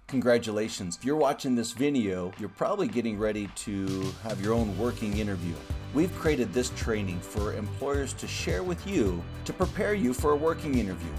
Congratulations. If you're watching this video, you're probably getting ready to have your own working interview. We've created this training for employers to share with you to prepare you for a working interview,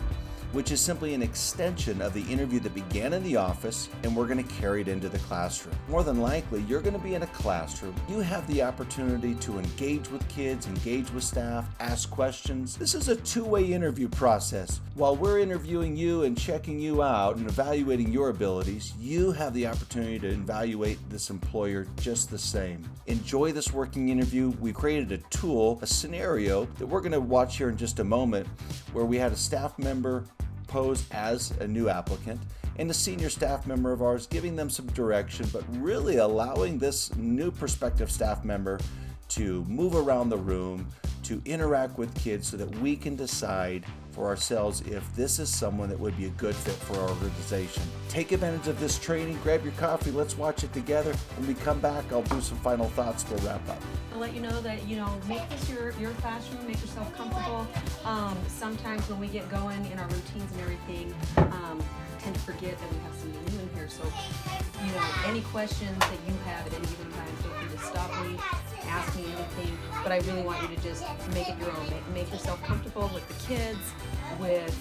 which is simply an extension of the interview that began in the office, and we're going to carry it into the classroom. More than likely, you're going to be in a classroom. You have the opportunity to engage with kids, engage with staff, ask questions. This is a two-way interview process. While we're interviewing you and checking you out and evaluating your abilities, you have the opportunity to evaluate this employer just the same. Enjoy this working interview. We've created a tool, a scenario that we're going to watch here in just a moment, where we had a staff member pose as a new applicant and a senior staff member of ours giving them some direction, but really allowing this new prospective staff member to move around the room, to interact with kids so that we can decide for ourselves if this is someone that would be a good fit for our organization. Take advantage of this training, grab your coffee, let's watch it together. When we come back, I'll do some final thoughts, we'll wrap up. I'll let you know that, make this your classroom, make yourself comfortable. Sometimes when we get going in our routines and everything, tend to forget that we have somebody new in here. So, any questions that you have at any given time, feel free to stop me, ask me anything. But I really want you to just make it your own. Make yourself comfortable with the kids, with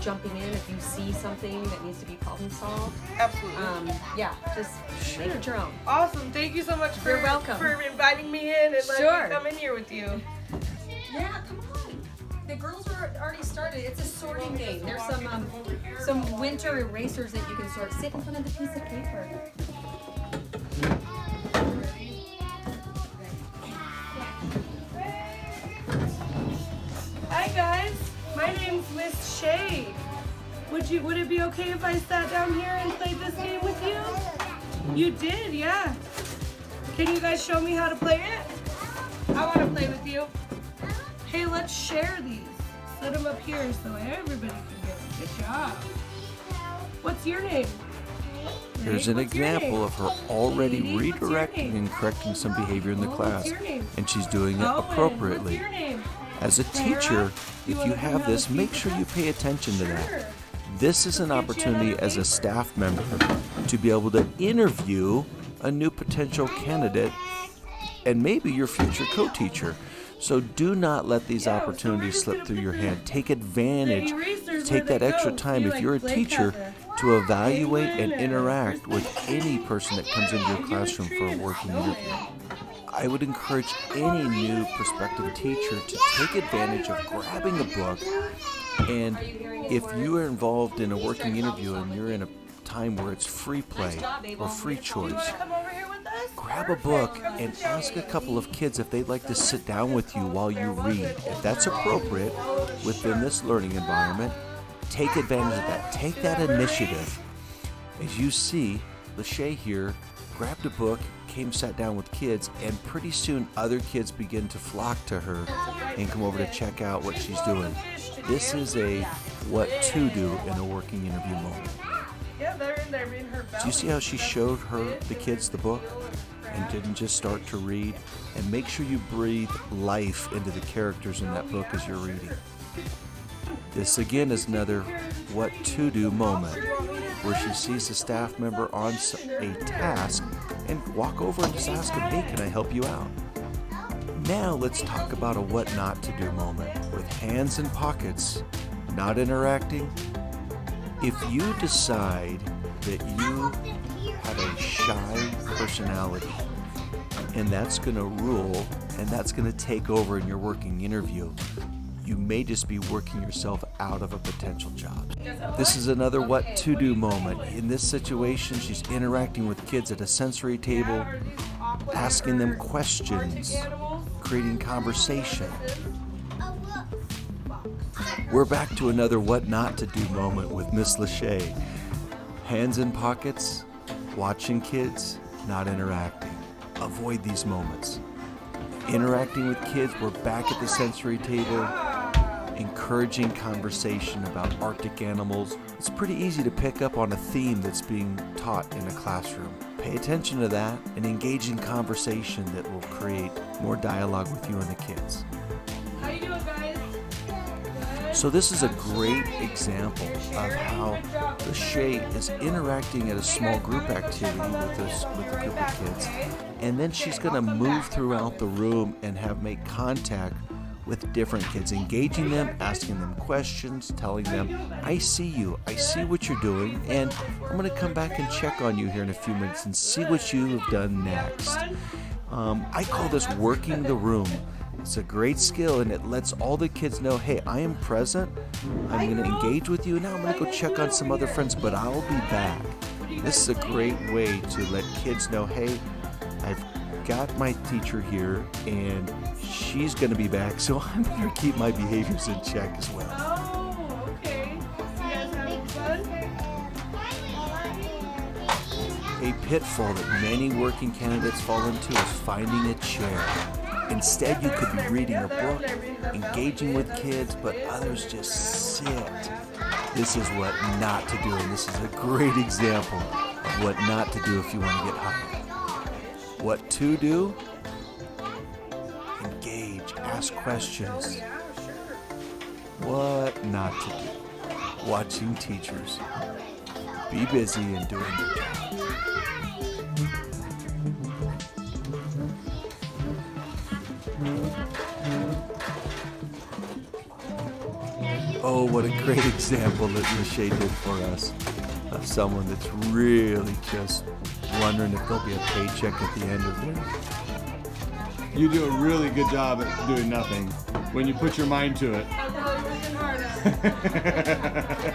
jumping in if you see something that needs to be problem solved. Absolutely. Just make it your own. Awesome. Thank you so much for inviting me in and letting me come in here with you. Yeah, come on. The girls are already started. It's a sorting game. There's some winter erasers that you can sort. Sit in front of the piece of paper. Hi guys, my name's Miss Shay. Would it be okay if I sat down here and played this game with you? You did, yeah. Can you guys show me how to play it? I want to play with you. Hey, let's share these. Set them up here so everybody can get it. Good job. What's your name? Here's an example of her already redirecting and correcting some behavior in the class, and she's doing it appropriately. As a teacher, if you have this, make sure you pay attention to that. This is an opportunity as a staff member to be able to interview a new potential candidate and maybe your future co-teacher. So do not let these opportunities slip through your hand. Take advantage, take that extra time if you're a teacher to evaluate and interact with any person that comes into your classroom for a working interview. I would encourage any new prospective teacher to take advantage of grabbing a book, and if you are involved in a working interview and you're in a time where it's free play or free choice, grab a book and ask a couple of kids if they'd like to sit down with you while you read. If that's appropriate within this learning environment, take advantage of that. Take that initiative. As you see, Lachey here grabbed a book, sat down with kids, and pretty soon other kids begin to flock to her and come over to check out what she's doing. This is a what to do in a working interview moment. Do you see how she showed the kids the book and didn't just start to read? And make sure you breathe life into the characters in that book as you're reading. This again is another what to do moment, where she sees a staff member on a task and walk over and just ask them, hey, can I help you out? Now let's talk about a what not to do moment. With hands in pockets, not interacting. If you decide that you have a shy personality and that's going to rule and that's going to take over in your working interview, you may just be working yourself out of a potential job. This is another what to do moment. In this situation, she's interacting with kids at a sensory table, asking them questions, creating conversation. We're back to another what not to do moment with Miss Lachey. Hands in pockets, watching kids, not interacting. Avoid these moments. Interacting with kids, we're back at the sensory table, encouraging conversation about Arctic animals. It's pretty easy to pick up on a theme that's being taught in a classroom. Pay attention to that and engage in conversation that will create more dialogue with you and the kids. How you doing, guys? So this is a great example of how the Shay is interacting at a small group activity with a group of kids, and then she's going to move throughout the room and make contact with different kids, engaging them, asking them questions, telling them, I see you, I see what you're doing, and I'm going to come back and check on you here in a few minutes and see what you have done next. I call this working the room. It's a great skill, and it lets all the kids know, hey, I am present, I'm going to engage with you, and now I'm going to go check on some other friends, but I'll be back. This is a great way to let kids know, hey, I've got my teacher here, and she's going to be back, so I better keep my behaviors in check as well. Oh, okay. You guys having fun? A pitfall that many working candidates fall into is finding a chair. Instead, you could be reading a book, engaging with kids, but others just sit. This is what not to do, and this is a great example of what not to do if you want to get hired. What to do? Engage, ask questions. What not to do? Watching teachers. Be busy and doing your job. Oh, what a great example that Lachey did for us of someone that's really just wondering if there'll be a paycheck at the end of it. You do a really good job at doing nothing when you put your mind to it. I'm really working hard at it.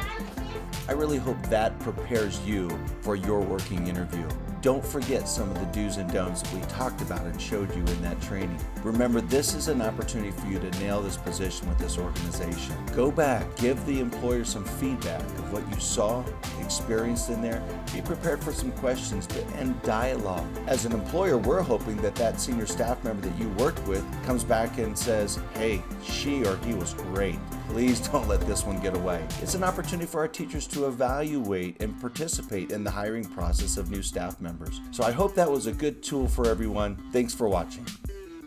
I really hope that prepares you for your working interview. Don't forget some of the do's and don'ts that we talked about and showed you in that training. Remember, this is an opportunity for you to nail this position with this organization. Go back, give the employer some feedback of what you saw, experienced in there. Be prepared for some questions and dialogue. As an employer, we're hoping that that senior staff member that you worked with comes back and says, hey, she or he was great. Please don't let this one get away. It's an opportunity for our teachers to evaluate and participate in the hiring process of new staff members. So I hope that was a good tool for everyone. Thanks for watching.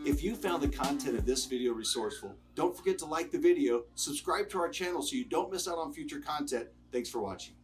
If you found the content of this video resourceful, don't forget to like the video, subscribe to our channel so you don't miss out on future content. Thanks for watching.